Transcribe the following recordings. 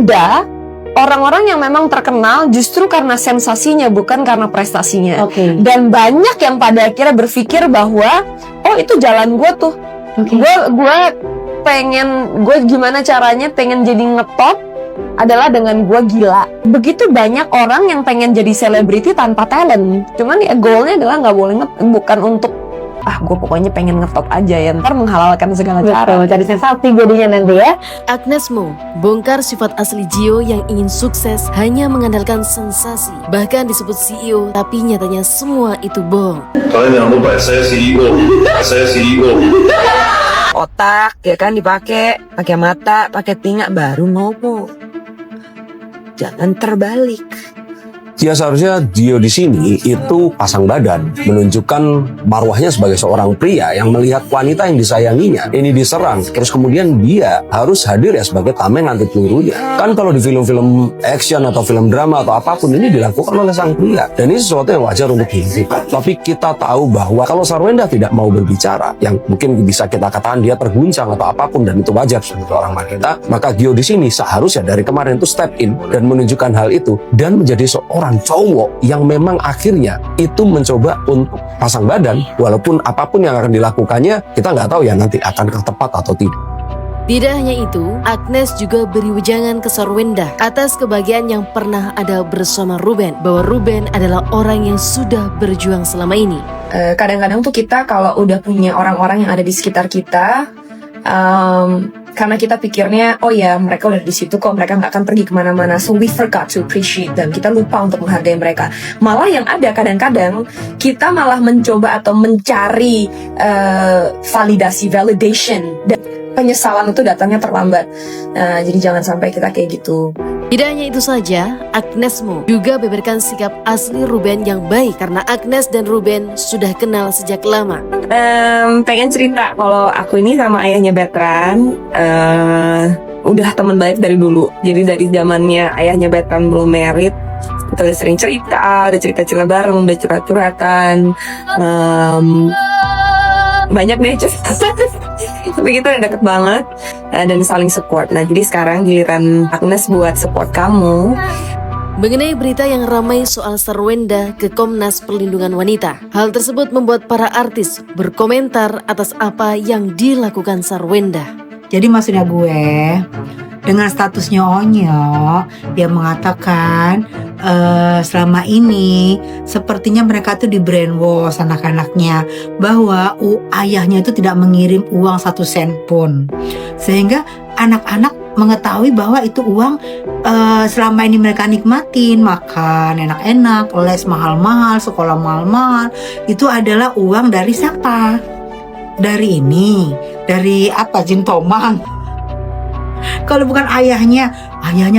ada orang-orang yang memang terkenal justru karena sensasinya, bukan karena prestasinya. Dan banyak yang pada akhirnya berpikir bahwa oh itu jalan gue tuh. Gue gimana caranya pengen jadi ngetop adalah dengan gue gila. Begitu banyak orang yang pengen jadi selebriti tanpa talent. Cuman ya goalnya adalah nggak boleh bukan untuk gue pokoknya pengen ngetop aja ya, ntar menghalalkan segala cara. Cari sensasi jadinya nanti ya. Agnes Mo bongkar sifat asli Gio yang ingin sukses hanya mengandalkan sensasi. Bahkan disebut CEO, tapi nyatanya semua itu bohong. Kalian jangan lupa saya CEO. Otak ya kan dipakai, pakai mata, pakai telinga baru ngomong. Jangan terbalik. Ya seharusnya Gio di sini itu pasang badan, menunjukkan marwahnya sebagai seorang pria yang melihat wanita yang disayanginya ini diserang, terus kemudian dia harus hadir ya sebagai tameng anti pelurunya. Kan kalau di film-film action atau film drama atau apapun ini dilakukan oleh sang pria, dan ini sesuatu yang wajar untuk dihentikan. Tapi kita tahu bahwa kalau Sarwenda tidak mau berbicara, yang mungkin bisa kita katakan dia terguncang atau apapun, dan itu wajar sebagai orang wanita, maka Gio di sini seharusnya dari kemarin itu step in dan menunjukkan hal itu dan menjadi seorang cowok yang memang akhirnya itu mencoba untuk pasang badan, walaupun apapun yang akan dilakukannya kita nggak tahu ya nanti akan tepat atau tidak. Tidak hanya itu, Agnes juga beri wejangan ke Sarwenda atas kebahagiaan yang pernah ada bersama Ruben, bahwa Ruben adalah orang yang sudah berjuang selama ini. Kadang-kadang tuh kita kalau udah punya orang-orang yang ada di sekitar kita, karena kita pikirnya, oh ya mereka udah di situ kok, mereka nggak akan pergi kemana-mana, so we forgot to appreciate them. Kita lupa untuk menghargai mereka. Malah yang ada kadang-kadang kita malah mencoba atau mencari validation, dan penyesalan itu datangnya terlambat. Jadi jangan sampai kita kayak gitu. Tidak hanya itu saja, Agnes Mo juga beberkan sikap asli Ruben yang baik karena Agnes dan Ruben sudah kenal sejak lama. Pengen cerita kalau aku ini sama ayahnya Bertrand udah teman baik dari dulu. Jadi dari zamannya ayahnya Bertrand belum married, kita udah sering cerita, udah cerita-cerita bareng, udah curhat-curhatan, banyak deh cerita. Tapi kita udah deket banget dan saling support. Nah jadi sekarang giliran Agnes buat support kamu. Mengenai berita yang ramai soal Sarwenda ke Komnas Perlindungan Wanita, hal tersebut membuat para artis berkomentar atas apa yang dilakukan Sarwenda. Jadi maksudnya gue dengan statusnya Onyo, dia mengatakan selama ini sepertinya mereka tuh di brainwash anak-anaknya bahwa ayahnya itu tidak mengirim uang 1 sen pun, sehingga anak-anak mengetahui bahwa itu uang selama ini mereka nikmatin, makan enak-enak, les mahal-mahal, sekolah mahal-mahal, itu adalah uang dari siapa? Dari Jin Tomang. Kalau bukan ayahnya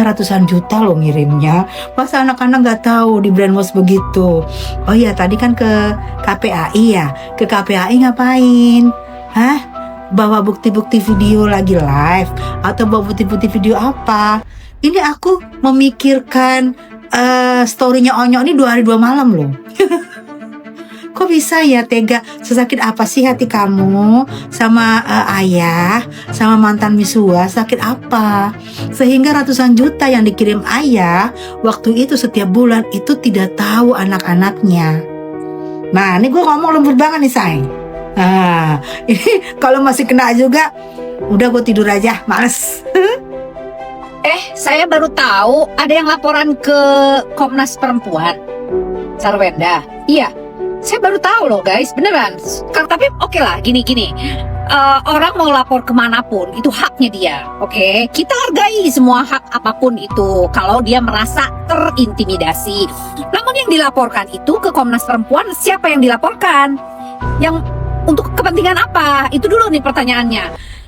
ratusan juta loh ngirimnya. Masa anak-anak nggak tahu di brainwash begitu? Oh iya, tadi kan ke KPAI ya. Ke KPAI ngapain? Hah? Bawa bukti-bukti video lagi live? Atau bawa bukti-bukti video apa? Ini aku memikirkan story-nya Onyo ini 2 hari 2 malam loh. Kok bisa ya tega? Sesakit apa sih hati kamu sama ayah, sama mantan Misua? Sakit apa? Sehingga ratusan juta yang dikirim ayah waktu itu setiap bulan itu tidak tahu anak-anaknya. Nah ini gue ngomong lembut banget nih say. Nah ini kalau masih kena juga, udah gue tidur aja, males. Saya baru tahu ada yang laporan ke Komnas Perempuan Sarwenda. Iya, saya baru tahu loh guys, beneran. Tapi oke lah, gini. Orang mau lapor kemanapun, itu haknya dia. Oke, kita hargai semua hak apapun itu kalau dia merasa terintimidasi. Namun yang dilaporkan itu ke Komnas Perempuan, siapa yang dilaporkan? Yang untuk kepentingan apa? Itu dulu nih pertanyaannya.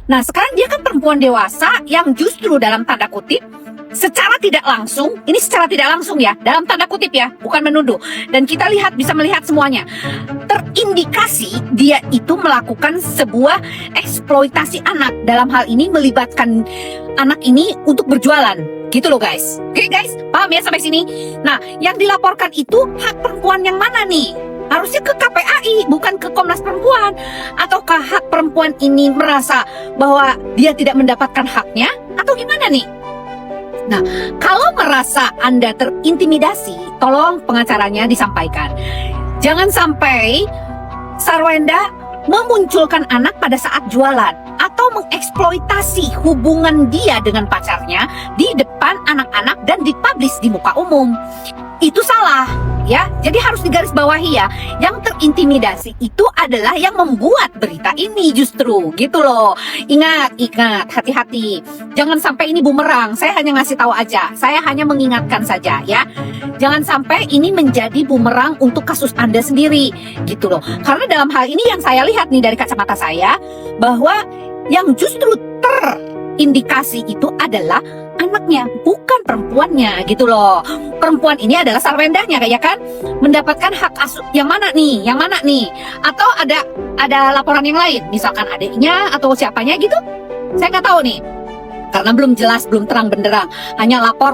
Nah sekarang dia kan perempuan dewasa yang justru dalam tanda kutip secara tidak langsung, ini secara tidak langsung ya, dalam tanda kutip ya, bukan menuduh. Dan kita bisa melihat semuanya. Terindikasi dia itu melakukan sebuah eksploitasi anak. Dalam hal ini melibatkan anak ini untuk berjualan. Gitu loh guys. Oke guys, paham ya sampai sini? Nah, yang dilaporkan itu hak perempuan yang mana nih? Harusnya ke KPAI, bukan ke Komnas Perempuan. Ataukah hak perempuan ini merasa bahwa dia tidak mendapatkan haknya? Atau gimana nih? Kalau merasa Anda terintimidasi, tolong pengacaranya disampaikan. Jangan sampai Sarwenda memunculkan anak pada saat jualan atau mengeksploitasi hubungan dia dengan pacarnya di depan anak-anak dan dipublish di muka umum. Itu salah, ya. Jadi harus digarisbawahi ya. Yang terintimidasi itu adalah yang membuat berita ini justru, gitu loh. Ingat, hati-hati. Jangan sampai ini bumerang. Saya hanya ngasih tahu aja. Saya hanya mengingatkan saja, ya. Jangan sampai ini menjadi bumerang untuk kasus Anda sendiri, gitu loh. Karena dalam hal ini yang saya lihat nih dari kacamata saya, bahwa yang justru terindikasi itu adalah anaknya, bukan perempuannya, gitu loh. Perempuan ini adalah Sarwendanya, kayak kan, mendapatkan hak asuh yang mana nih, atau ada laporan yang lain, misalkan adiknya atau siapanya gitu, saya nggak tahu nih. Karena belum jelas, belum terang benderang, hanya lapor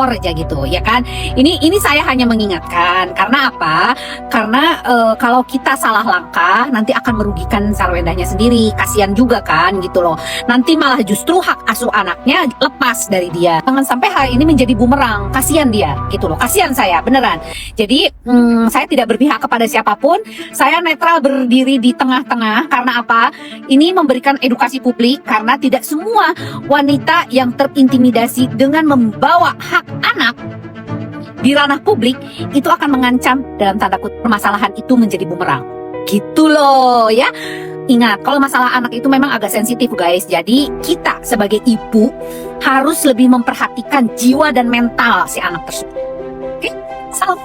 aja gitu, ya kan? Ini saya hanya mengingatkan. Karena apa? Karena kalau kita salah langkah, nanti akan merugikan Sarwendanya sendiri. Kasihan juga kan, gitu loh. Nanti malah justru hak asuh anaknya lepas dari dia. Jangan sampai hal ini menjadi bumerang. Kasihan dia, gitu loh. Kasihan saya, beneran. Jadi saya tidak berpihak kepada siapapun. Saya netral, berdiri di tengah-tengah. Karena apa? Ini memberikan edukasi publik. Karena tidak semua wanita yang terintimidasi dengan membawa hak anak di ranah publik itu akan mengancam dalam tanda kutip permasalahan itu menjadi bumerang. Gitu loh ya. Ingat, kalau masalah anak itu memang agak sensitif guys. Jadi kita sebagai ibu harus lebih memperhatikan jiwa dan mental si anak tersebut. Oke, salam.